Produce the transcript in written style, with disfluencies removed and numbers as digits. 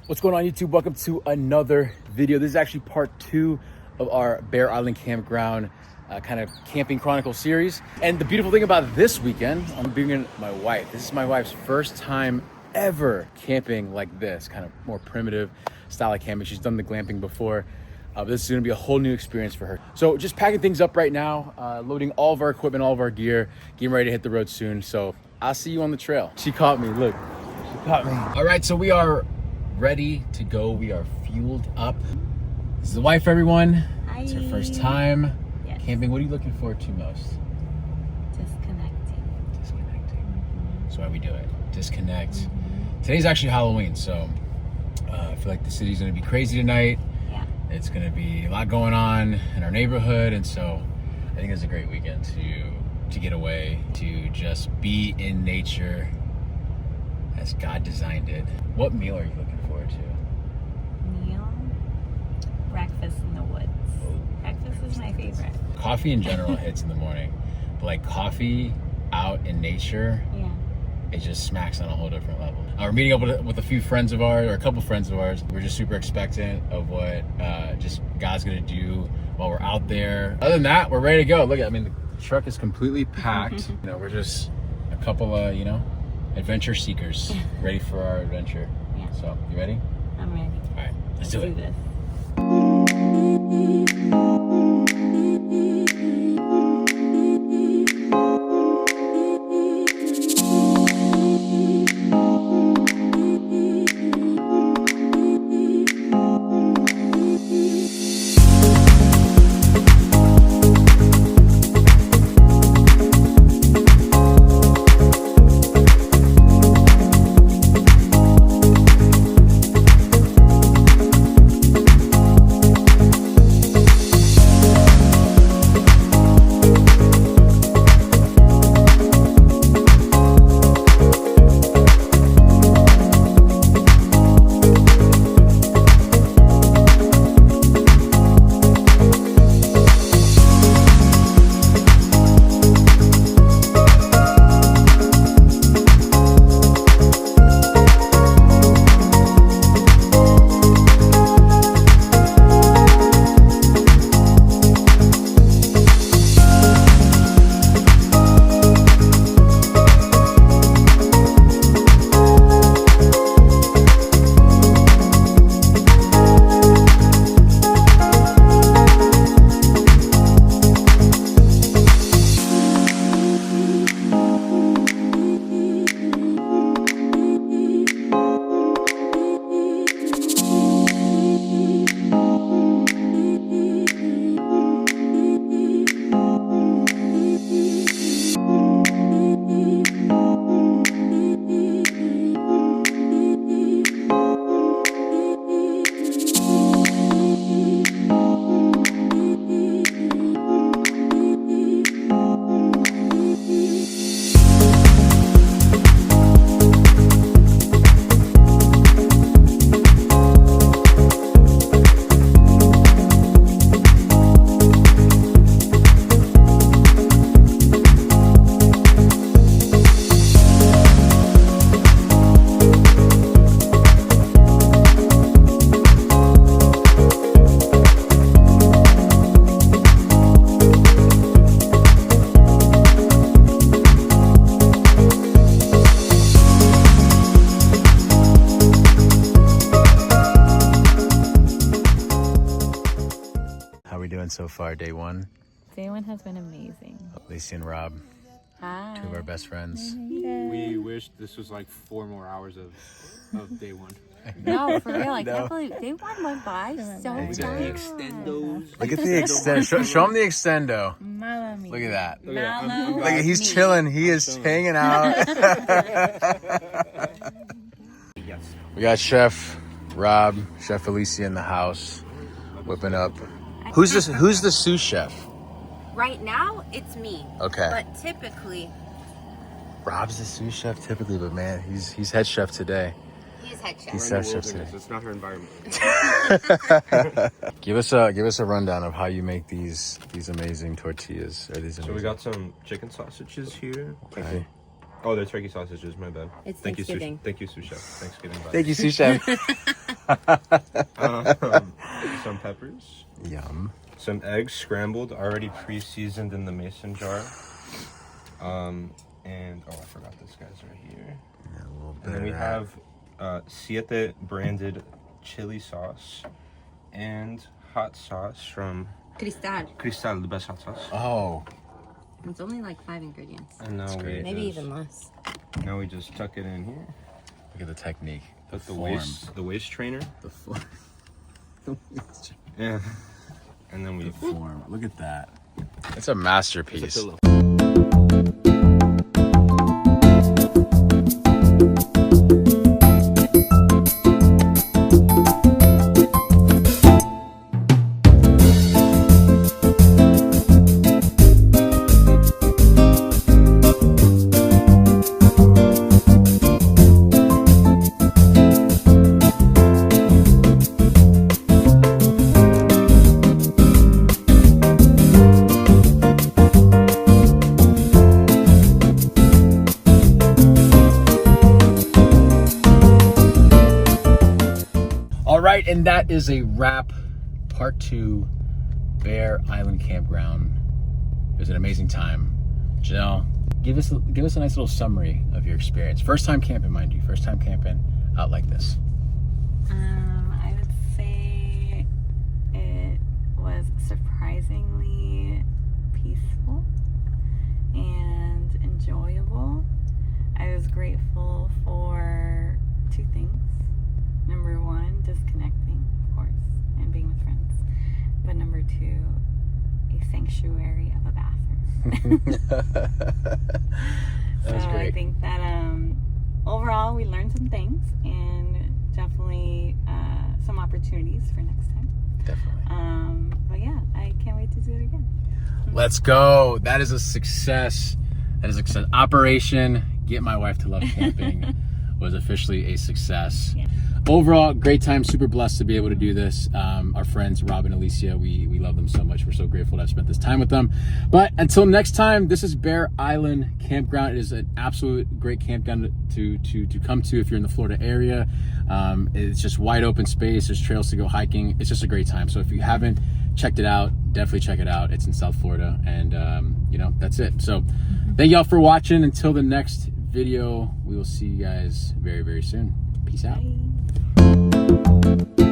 What's going on, YouTube? Welcome to another video. This is actually part 2 of our Bear Island Campground kind of camping chronicle series. And the beautiful thing about this weekend, I'm bringing my wife. This is my wife's first time ever camping like this, kind of more primitive style of camping. She's done the glamping before. But this is gonna be a whole new experience for her. So just packing things up right now, loading all of our equipment, all of our gear, getting ready to hit the road soon. So I'll see you on the trail. She caught me, look, she caught me. All right, so we are ready to go. We are fueled up. This is the wife, everyone. Hi. It's her first time Yes. camping. What are you looking forward to most? Disconnecting. That's why we do it. Disconnect. Today's actually Halloween, so I feel like the city's gonna be crazy tonight. Yeah. It's gonna be a lot going on in our neighborhood, and so I think it's a great weekend to get away, to just be in nature as God designed it. What meal are you looking forward to? Meal. Breakfast in the woods. Breakfast is my favorite. Coffee in general hits in the morning, but like coffee out in nature, Yeah. it just smacks on a whole different level. We're meeting up with a few friends of ours, or a couple friends of ours. We're just super expectant of what just God's gonna do while we're out there. Other than that, we're ready to go. Look, I mean, the truck is completely packed. You know, we're just a couple of, adventure seekers ready for our adventure. Yeah. So, you ready? I'm ready. All right, let's do it. this. So far, day one. Day one has been amazing. Lacey and Rob, Hi. 2 of our best friends. We wish this was like 4 more hours of day one. No, for real. I can't believe day one went by so It fast. did. Extendos. Look at the extendo. Show him the extendo. Look at that. Look at, he's chilling. He is hanging out. Yes. We got Chef Rob, Chef Alicia in the house, whipping up. Who's the sous chef? Right now, it's me. Okay. But typically, Rob's the sous chef typically, but man, he's head chef today. he's head chef. He's We're in head the chef wilderness. today. It's not her environment. Give us a rundown of how you make these amazing tortillas or these. So Amazing... we got some chicken sausages here. Okay. Oh, they're turkey sausages. My bad. It's Thank you, Thanksgiving. Thank you, sous chef. Thanksgiving. Bye. Thank you, sous chef. Some peppers. Yum. Some eggs scrambled, already pre-seasoned in the mason jar. And I forgot this guy's right here. Yeah, a little bit. And then we have Siete branded chili sauce and hot sauce from Cristal. the best hot sauce. Oh, It's only like 5 ingredients. And now we Maybe just, even less. Now we just tuck it in here. look at the technique. Put the form. waist trainer. The form. Yeah. And then we The form. Look at that. It's a masterpiece. It's a pillow. All right, and that is a wrap. Part 2, Bear Island Campground. It was an amazing time. Janelle, give us a nice little summary of your experience. First time camping, mind you. First time camping out like this. I would say it was surprisingly peaceful and enjoyable. I was grateful for 2 things. Number 1, disconnecting, of course, and being with friends. But number 2, a sanctuary of a bathroom. That was So great. I think that overall we learned some things and definitely some opportunities for next time. Definitely. But yeah, I can't wait to do it again. Let's go. That is a success. That is a success. Operation Get My Wife to Love Camping was officially a success. Yeah. Overall, great time. Super blessed to be able to do this. Our friends, Rob and Alicia, we love them so much. We're so grateful to have spent this time with them. But until next time, this is Bear Island Campground. It is an absolute great campground to come to if you're in the Florida area. It's just wide open space. There's trails to go hiking. It's just a great time. So if you haven't checked it out, definitely check it out. It's in South Florida. And, that's it. So thank y'all for watching. Until the next video, we will see you guys very, very soon. Peace out. Bye.